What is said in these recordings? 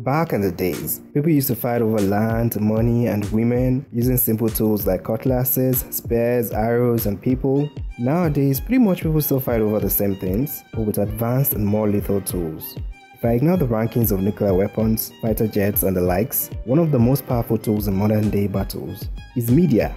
Back in the days, people used to fight over land, money, and women using simple tools like cutlasses, spears, arrows, and people. Nowadays, pretty much people still fight over the same things, but with advanced and more lethal tools. If I ignore the rankings of nuclear weapons, fighter jets, and the likes, one of the most powerful tools in modern day battles is media.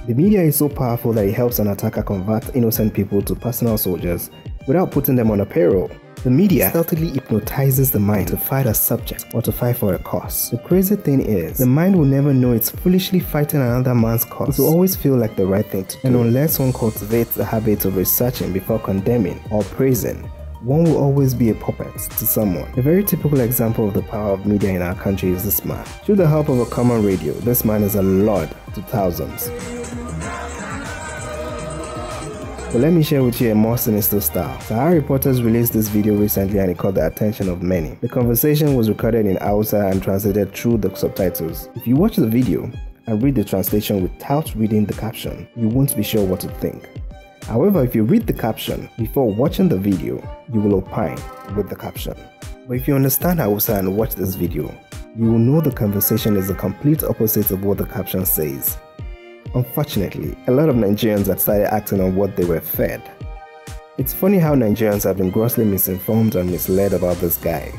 The media is so powerful that it helps an attacker convert innocent people to personal soldiers without putting them on a payroll. The media stealthily hypnotizes the mind to fight a subject or to fight for a cause. The crazy thing is, the mind will never know it's foolishly fighting another man's cause. It will always feel like the right thing to do. And unless one cultivates the habit of researching before condemning or praising, one will always be a puppet to someone. A very typical example of the power of media in our country is this man. Through the help of a common radio, this man is a lord to thousands. But let me share with you a more sinister style. Sahara reporters released this video recently and it caught the attention of many. The conversation was recorded in Hausa and translated through the subtitles. If you watch the video and read the translation without reading the caption, you won't be sure what to think. However, if you read the caption before watching the video, you will opine with the caption. But if you understand Hausa and watch this video, you will know the conversation is the complete opposite of what the caption says. Unfortunately, a lot of Nigerians had started acting on what they were fed. It's funny how Nigerians have been grossly misinformed and misled about this guy.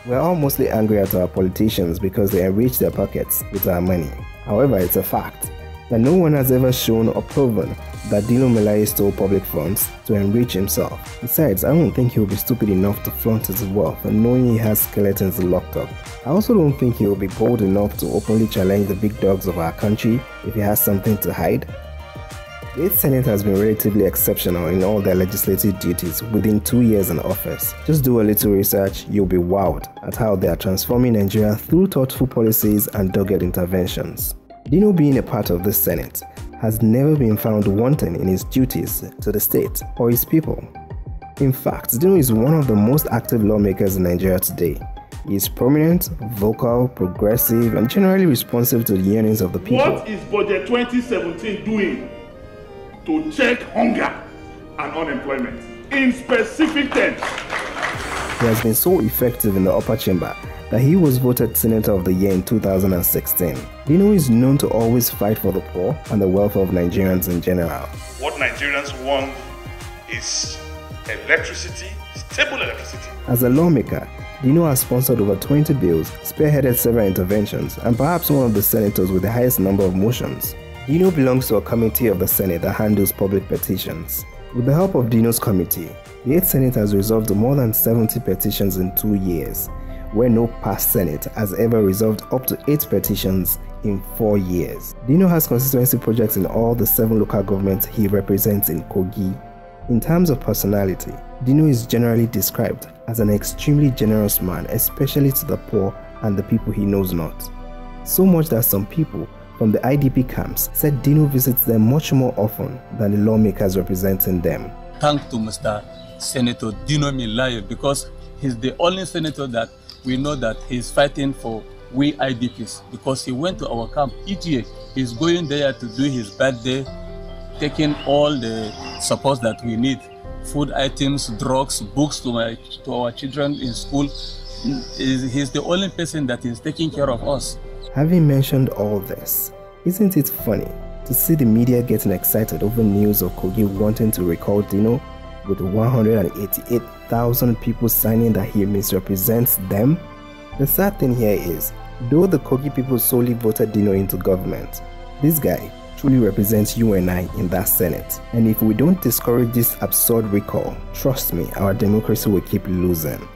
We're all mostly angry at our politicians because they enrich their pockets with our money. However, it's a fact that no one has ever shown or proven that Dino stole public funds to enrich himself. Besides, I don't think he will be stupid enough to flaunt his wealth and knowing he has skeletons locked up. I also don't think he will be bold enough to openly challenge the big dogs of our country if he has something to hide. The 8th Senate has been relatively exceptional in all their legislative duties within 2 years in office. Just do a little research, you'll be wowed at how they are transforming Nigeria through thoughtful policies and dogged interventions. Dino, being a part of this Senate, has never been found wanting in his duties to the state or his people. In fact, Dino is one of the most active lawmakers in Nigeria today. He is prominent, vocal, progressive, and generally responsive to the yearnings of the people. What is Budget 2017 doing to check hunger and unemployment in specific terms? He has been so effective in the upper chamber that he was voted Senator of the Year in 2016. Dino is known to always fight for the poor and the welfare of Nigerians in general. What Nigerians want is electricity, stable electricity. As a lawmaker, Dino has sponsored over 20 bills, spearheaded several interventions, and perhaps one of the senators with the highest number of motions. Dino belongs to a committee of the Senate that handles public petitions. With the help of Dino's committee, the 8th Senate has resolved more than 70 petitions in 2 years, where no past Senate has ever resolved up to 8 petitions in 4 years. Dino has constituency projects in all the 7 local governments he represents in Kogi. In terms of personality, Dino is generally described as an extremely generous man, especially to the poor and the people he knows not. So much that some people from the IDP camps said Dino visits them much more often than the lawmakers representing them. Thank to Mr. Senator Dino Milaye because he's the only senator that we know that he's fighting for we IDPs because he went to our camp each year. He's going there to do his birthday, taking all the support that we need, food items, drugs, books to our children in school. He's the only person that is taking care of us. Having mentioned all this, isn't it funny to see the media getting excited over news of Kogi wanting to recall Dino, with 188,000 people signing that he misrepresents them? The sad thing here is, though the Kogi people solely voted Dino into government, this guy truly represents you and I in that Senate. And if we don't discourage this absurd recall, trust me, our democracy will keep losing.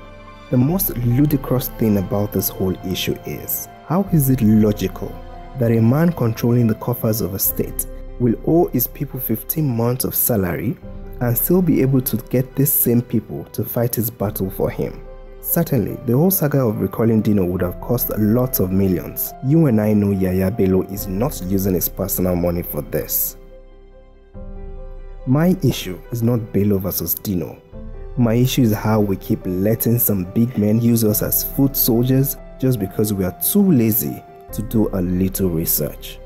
The most ludicrous thing about this whole issue is, how is it logical that a man controlling the coffers of a state will owe his people 15 months of salary and still be able to get these same people to fight his battle for him? Certainly, the whole saga of recalling Dino would have cost lots of millions. You and I know Yaya Bello is not using his personal money for this. My issue is not Bello versus Dino. My issue is how we keep letting some big men use us as foot soldiers just because we are too lazy to do a little research.